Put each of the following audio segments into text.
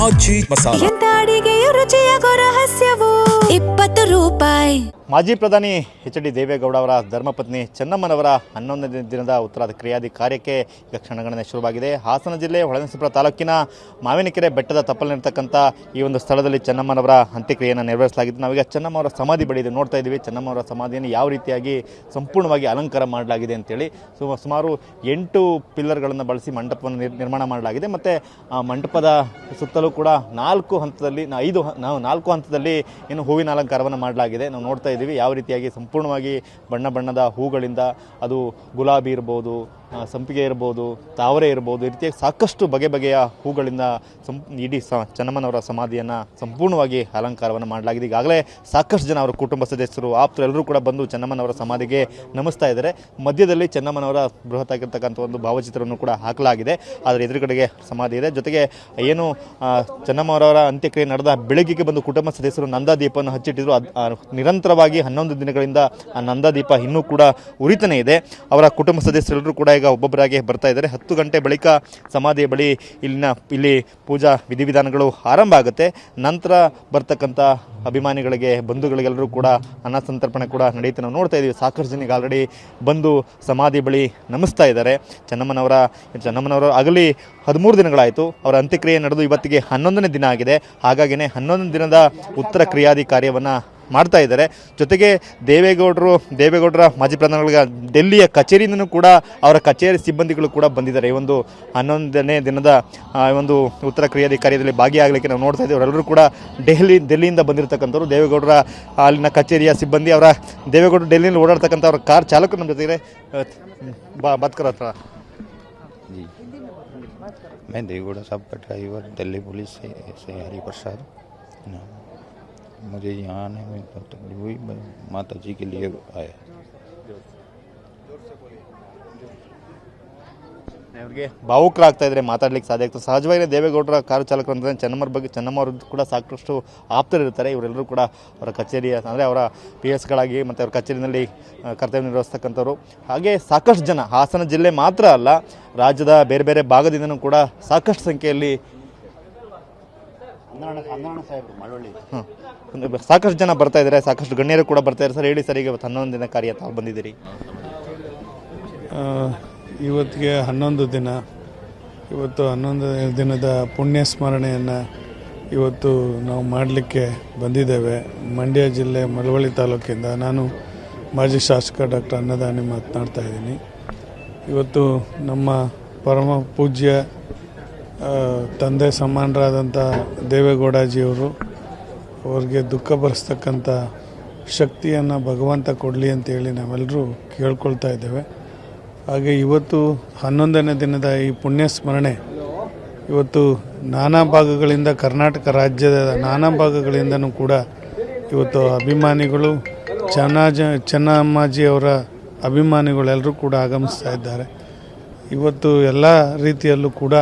ಆಚಿ ಮಸಾಲ ಎಂತ ಅಡಿಗೆಯ ರುಚಿಯಾಗೋ ರಹಸ್ಯವು 20 ರೂಪಾಯಿ. ಮಾಜಿ ಪ್ರಧಾನಿ ಎಚ್.ಡಿ. ದೇವೇಗೌಡ ಅವರ ಧರ್ಮಪತ್ನಿ ಚೆನ್ನಮ್ಮನವರ 11ನೇ ದಿನದ ಉತ್ತರಾಧಿಕಾರಿ ಕಾರ್ಯಕ್ಕೆ ಈಗ ಕ್ಷಣಗಣನೆ ಶುರುವಾಗಿದೆ. ಹಾಸನ ಜಿಲ್ಲೆ ಹೊಳೆನರಸೀಪುರ ತಾಲೂಕಿನ ಮಾವಿನಕೆರೆ ಬೆಟ್ಟದ ತಪ್ಪಲಿನಿರ್ತಕ್ಕಂಥ ಈ ಒಂದು ಸ್ಥಳದಲ್ಲಿ ಚೆನ್ನಮ್ಮನವರ ಅಂತ್ಯಕ್ರಿಯೆಯನ್ನು ನೆರವೇರಿಸಲಾಗಿದ್ದು, ನಾವೀಗ ಚೆನ್ನಮ್ಮವರ ಸಮಾಧಿ ಬಳಿ ನೋಡ್ತಾ ಇದ್ದೀವಿ. ಚೆನ್ನಮ್ಮವರ ಸಮಾಧಿಯನ್ನು ಯಾವ ರೀತಿಯಾಗಿ ಸಂಪೂರ್ಣವಾಗಿ ಅಲಂಕಾರ ಮಾಡಲಾಗಿದೆ ಅಂತೇಳಿ ಸುಮಾರು 8 ಪಿಲ್ಲರ್ಗಳನ್ನು ಬಳಸಿ ಮಂಟಪವನ್ನು ನಿರ್ಮಾಣ ಮಾಡಲಾಗಿದೆ. ಮತ್ತು ಆ ಮಂಟಪದ ಸುತ್ತಲೂ ಕೂಡ 4 ಹಂತದಲ್ಲಿ ಏನು ಹೂವಿನ ಅಲಂಕಾರವನ್ನು ಮಾಡಲಾಗಿದೆ. ನಾವು ನೋಡ್ತಾ ಇದ್ದೀವಿ ಯಾವ ರೀತಿಯಾಗಿ ಸಂಪೂರ್ಣವಾಗಿ ಬಣ್ಣ ಬಣ್ಣದ ಹೂಗಳಿಂದ, ಅದು ಗುಲಾಬಿ ಇರ್ಬೋದು, ಸಂಪಿಗೆ ಇರ್ಬೋದು, ತಾವರೆ ಇರ್ಬೋದು, ಈ ರೀತಿಯಾಗಿ ಸಾಕಷ್ಟು ಬಗೆಯ ಹೂಗಳಿಂದ ಇಡೀ ಚೆನ್ನಮ್ಮನವರ ಸಮಾಧಿಯನ್ನು ಸಂಪೂರ್ಣವಾಗಿ ಅಲಂಕಾರವನ್ನು ಮಾಡಲಾಗಿದೆ. ಈಗಾಗಲೇ ಸಾಕಷ್ಟು ಜನ ಅವರ ಕುಟುಂಬ ಸದಸ್ಯರು, ಆಪ್ತರು ಎಲ್ಲರೂ ಕೂಡ ಬಂದು ಚೆನ್ನಮ್ಮನವರ ಸಮಾಧಿಗೆ ನಮಿಸ್ತಾ ಇದ್ದಾರೆ. ಮಧ್ಯದಲ್ಲಿ ಚೆನ್ನಮ್ಮನವರ ಬೃಹತ್ತಾಗಿರ್ತಕ್ಕಂಥ ಒಂದು ಭಾವಚಿತ್ರವನ್ನು ಕೂಡ ಹಾಕಲಾಗಿದೆ. ಆದರೆ ಎದುರುಗಡೆಗೆ ಸಮಾಧಿ ಇದೆ. ಜೊತೆಗೆ ಏನು ಚೆನ್ನಮ್ಮನವರ ಅಂತ್ಯಕ್ರಿಯೆ ನಡೆದ ಬೆಳಗ್ಗೆಗೆ ಬಂದು ಕುಟುಂಬ ಸದಸ್ಯರು ನಂದಾದೀಪವನ್ನು ಹಚ್ಚಿಟ್ಟಿದ್ರು. ನಿರಂತರವಾಗಿ 11 ದಿನಗಳಿಂದ ಆ ನಂದಾದೀಪ ಇನ್ನೂ ಕೂಡ ಉರಿತಾನೇ ಇದೆ. ಅವರ ಕುಟುಂಬ ಸದಸ್ಯರೆಲ್ಲರೂ ಕೂಡ ಈಗ ಒಬ್ಬೊಬ್ಬರಾಗಿ ಬರ್ತಾ ಇದ್ದಾರೆ. 10 ಗಂಟೆ ಬಳಿಕ ಸಮಾಧಿಯ ಬಳಿ ಇಲ್ಲಿ ಪೂಜಾ ವಿಧಿವಿಧಾನಗಳು ಆರಂಭ ಆಗುತ್ತೆ. ನಂತರ ಬರ್ತಕ್ಕಂಥ ಅಭಿಮಾನಿಗಳಿಗೆ, ಬಂಧುಗಳಿಗೆಲ್ಲರೂ ಕೂಡ ಅನ್ನ ಸಂತರ್ಪಣೆ ಕೂಡ ನಡೆಯುತ್ತೆ. ನಾವು ನೋಡ್ತಾ ಇದ್ದೀವಿ ಸಾಕಷ್ಟು ಜನ ಈಗ ಆಲ್ರೆಡಿ ಬಂದು ಸಮಾಧಿ ಬಳಿ ನಮಿಸ್ತಾ ಇದ್ದಾರೆ. ಚೆನ್ನಮ್ಮನವರ ಆಗಲಿ 13 ದಿನಗಳಾಯಿತು. ಅವರ ಅಂತ್ಯಕ್ರಿಯೆ ನಡೆದು ಇವತ್ತಿಗೆ 11ನೇ ದಿನ ಆಗಿದೆ. ಹಾಗಾಗಿನೇ 11ನೇ ದಿನದ ಉತ್ತರ ಕ್ರಿಯಾದಿ ಕಾರ್ಯವನ್ನು ಮಾಡ್ತಾ ಇದ್ದಾರೆ. ಜೊತೆಗೆ ದೇವೇಗೌಡರ ಮಾಜಿ ಪ್ರಧಾನಿಗಳಿಗೆ ಡೆಲ್ಲಿಯ ಕಚೇರಿಯಿಂದನೂ ಕೂಡ ಅವರ ಕಚೇರಿ ಸಿಬ್ಬಂದಿಗಳು ಕೂಡ ಬಂದಿದ್ದಾರೆ. ಈ ಒಂದು 11ನೇ ದಿನದ ಒಂದು ಉತ್ತರ ಕ್ರಿಯಾದಿ ಕಾರ್ಯದಲ್ಲಿ ಭಾಗಿಯಾಗಲಿಕ್ಕೆ ನಾವು ನೋಡ್ತಾ ಇದ್ದೀವಿ. ಅವರೆಲ್ಲರೂ ಕೂಡ ಡೆಲ್ಲಿಯಿಂದ ಬಂದಿರತಕ್ಕಂಥವ್ರು. ದೇವೇಗೌಡರ ಅಲ್ಲಿನ ಕಚೇರಿಯ ಸಿಬ್ಬಂದಿ, ದೇವೇಗೌಡರು ಡೆಲ್ಲಿಯಲ್ಲಿ ಓಡಾಡ್ತಕ್ಕಂಥ ಅವರ ಕಾರ್ ಚಾಲಕರು ನಮ್ಮ ಜೊತೆಗೆ ಬತ್ಕರ ಹತ್ರ. मैं देवेगौड़ा साहब का ड्राइवर दिल्ली पुलिस से हरि प्रसाद। मुझे यहाँ आने में तकलीफ हुई, मैं माता जी के लिए आया. ಅವ್ರಿಗೆ ಭಾವುಕರಾಗ್ತಾ ಇದ್ದಾರೆ, ಮಾತಾಡ್ಲಿಕ್ಕೆ ಸಾಧ್ಯ ಆಗ್ತದೆ. ಸಹಜವಾಗಿ ದೇವೇಗೌಡರ ಕಾರು ಚಾಲಕರು ಅಂದರೆ ಚೆನ್ನಮ್ಮವ್ರ ಕೂಡ ಸಾಕಷ್ಟು ಆಪ್ತರಿರ್ತಾರೆ. ಇವರೆಲ್ಲರೂ ಕೂಡ ಅವರ ಕಚೇರಿಯ ಅಂದರೆ ಅವರ PS ಮತ್ತು ಅವರ ಕಚೇರಿನಲ್ಲಿ ಕರ್ತವ್ಯ ನಿರ್ವಹಿಸ್ತಕ್ಕಂಥವ್ರು. ಹಾಗೆ ಸಾಕಷ್ಟು ಜನ ಹಾಸನ ಜಿಲ್ಲೆ ಮಾತ್ರ ಅಲ್ಲ, ರಾಜ್ಯದ ಬೇರೆ ಬೇರೆ ಭಾಗದಿಂದನೂ ಕೂಡ ಸಾಕಷ್ಟು ಸಂಖ್ಯೆಯಲ್ಲಿ ಸಾಕಷ್ಟು ಜನ ಬರ್ತಾ ಇದ್ದಾರೆ. ಸಾಕಷ್ಟು ಗಣ್ಯರು ಕೂಡ ಬರ್ತಾ ಇದ್ದಾರೆ. ಸರ್ ಹೇಳಿ ಸರ್, ಈಗ 11 ದಿನ ಕಾರ್ಯ ತಾವು ಬಂದಿದ್ದೀರಿ. ಇವತ್ತಿಗೆ 11 ದಿನ. ಇವತ್ತು 11 ದಿನದ ಪುಣ್ಯ ಸ್ಮರಣೆಯನ್ನು ಇವತ್ತು ನಾವು ಮಾಡಲಿಕ್ಕೆ ಬಂದಿದ್ದೇವೆ. ಮಂಡ್ಯ ಜಿಲ್ಲೆ ಮಳವಳ್ಳಿ ತಾಲೂಕಿಂದ ನಾನು ಮಾಜಿ ಶಾಸಕ ಡಾಕ್ಟರ್ ಅನ್ನದಾನಿ ಮಾತನಾಡ್ತಾ ಇದ್ದೀನಿ. ಇವತ್ತು ನಮ್ಮ ಪರಮ ಪೂಜ್ಯ ತಂದೆ ಸಮಾನರಾದಂಥ ದೇವೇಗೌಡಜಿಯವರು, ಅವ್ರಿಗೆ ದುಃಖ ಬರೆಸ್ತಕ್ಕಂಥ ಶಕ್ತಿಯನ್ನು ಭಗವಂತ ಕೊಡಲಿ ಅಂತೇಳಿ ನಾವೆಲ್ಲರೂ ಕೇಳ್ಕೊಳ್ತಾ ಇದ್ದೇವೆ. ಹಾಗೆ ಇವತ್ತು 11ನೇ ದಿನದ ಈ ಪುಣ್ಯ ಸ್ಮರಣೆ ಇವತ್ತು ನಾನಾ ಭಾಗಗಳಿಂದ, ಕರ್ನಾಟಕ ರಾಜ್ಯದ ನಾನಾ ಭಾಗಗಳಿಂದನೂ ಕೂಡ ಇವತ್ತು ಅಭಿಮಾನಿಗಳು, ಚೆನ್ನಮ್ಮಾಜಿಯವರ ಅಭಿಮಾನಿಗಳೆಲ್ಲರೂ ಕೂಡ ಆಗಮಿಸ್ತಾ ಇದ್ದಾರೆ. ಇವತ್ತು ಎಲ್ಲ ರೀತಿಯಲ್ಲೂ ಕೂಡ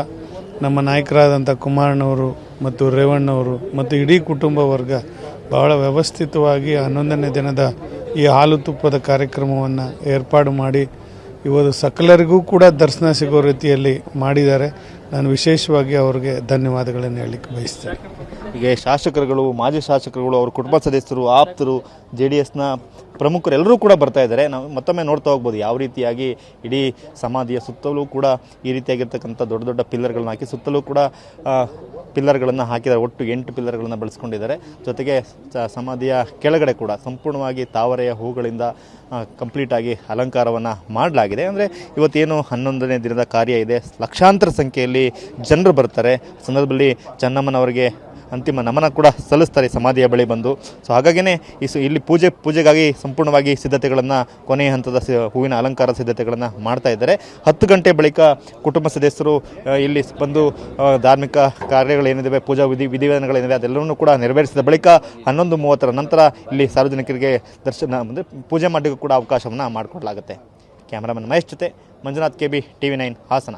ನಮ್ಮ ನಾಯಕರಾದಂಥ ಕುಮಾರಣ್ಣವರು ಮತ್ತು ರೇವಣ್ಣವರು ಮತ್ತು ಇಡೀ ಕುಟುಂಬ ವರ್ಗ ಬಹಳ ವ್ಯವಸ್ಥಿತವಾಗಿ 11ನೇ ದಿನದ ಈ ಹಾಲು ತುಪ್ಪದ ಕಾರ್ಯಕ್ರಮವನ್ನು ಏರ್ಪಾಡು ಮಾಡಿ ಇವತ್ತು ಸಕಲರಿಗೂ ಕೂಡ ದರ್ಶನ ಸಿಗೋ ರೀತಿಯಲ್ಲಿ ಮಾಡಿದ್ದಾರೆ. ನಾನು ವಿಶೇಷವಾಗಿ ಅವ್ರಿಗೆ ಧನ್ಯವಾದಗಳನ್ನು ಹೇಳಲಿಕ್ಕೆ ಬಯಸ್ತೇನೆ. ಹೀಗೆ ಶಾಸಕರುಗಳು, ಮಾಜಿ ಶಾಸಕರುಗಳು, ಅವ್ರ ಕುಟುಂಬ ಸದಸ್ಯರು, ಆಪ್ತರು, JDSನ ಪ್ರಮುಖರು ಎಲ್ಲರೂ ಕೂಡ ಬರ್ತಾ ಇದ್ದಾರೆ. ನಾವು ಮತ್ತೊಮ್ಮೆ ನೋಡ್ತಾ ಹೋಗ್ಬೋದು ಯಾವ ರೀತಿಯಾಗಿ ಇಡೀ ಸಮಾಧಿಯ ಸುತ್ತಲೂ ಕೂಡ ಈ ರೀತಿಯಾಗಿರ್ತಕ್ಕಂಥ ದೊಡ್ಡ ದೊಡ್ಡ ಪಿಲ್ಲರ್ಗಳನ್ನ ಹಾಕಿ ಸುತ್ತಲೂ ಕೂಡ ಪಿಲ್ಲರ್ಗಳನ್ನು ಹಾಕಿದ್ದಾರೆ. ಒಟ್ಟು 8 ಪಿಲ್ಲರ್ಗಳನ್ನು ಬಳಸ್ಕೊಂಡಿದ್ದಾರೆ. ಜೊತೆಗೆ ಸಮಾಧಿಯ ಕೆಳಗಡೆ ಕೂಡ ಸಂಪೂರ್ಣವಾಗಿ ತಾವರೆಯ ಹೂಗಳಿಂದ ಕಂಪ್ಲೀಟಾಗಿ ಅಲಂಕಾರವನ್ನು ಮಾಡಲಾಗಿದೆ. ಅಂದರೆ ಇವತ್ತೇನು 11ನೇ ದಿನದ ಕಾರ್ಯ ಇದೆ, ಲಕ್ಷಾಂತರ ಸಂಖ್ಯೆಯಲ್ಲಿ ಜನರು ಬರ್ತಾರೆ. ಸಂದರ್ಭದಲ್ಲಿ ಚೆನ್ನಮ್ಮನವರಿಗೆ ಅಂತಿಮ ನಮನ ಕೂಡ ಸಲ್ಲಿಸ್ತಾರೆ ಸಮಾಧಿಯ ಬಳಿ ಬಂದು. ಸೊ ಹಾಗಾಗಿಯೇ ಇಲ್ಲಿ ಪೂಜೆಗಾಗಿ ಸಂಪೂರ್ಣವಾಗಿ ಸಿದ್ಧತೆಗಳನ್ನು, ಕೊನೆಯ ಹಂತದ ಹೂವಿನ ಅಲಂಕಾರ ಸಿದ್ಧತೆಗಳನ್ನು ಮಾಡ್ತಾ ಇದ್ದಾರೆ. 10 ಗಂಟೆ ಬಳಿಕ ಕುಟುಂಬ ಸದಸ್ಯರು ಇಲ್ಲಿ ಬಂದು ಧಾರ್ಮಿಕ ಕಾರ್ಯಗಳೇನಿದೆ, ಪೂಜಾ ವಿಧಿವಿಧಾನಗಳೇನಿದೆ ಅದೆಲ್ಲವನ್ನೂ ಕೂಡ ನೆರವೇರಿಸಿದ ಬಳಿಕ 11:30 ನಂತರ ಇಲ್ಲಿ ಸಾರ್ವಜನಿಕರಿಗೆ ದರ್ಶನ ಅಂದರೆ ಪೂಜೆ ಮಾಡಲಿಕ್ಕೂ ಕೂಡ ಅವಕಾಶವನ್ನು ಮಾಡಿಕೊಡಲಾಗುತ್ತೆ. ಕ್ಯಾಮ್ರಾಮನ್ ಮಹೇಶ್ ಜೊತೆ ಮಂಜುನಾಥ್, KB, TV9 ಹಾಸನ.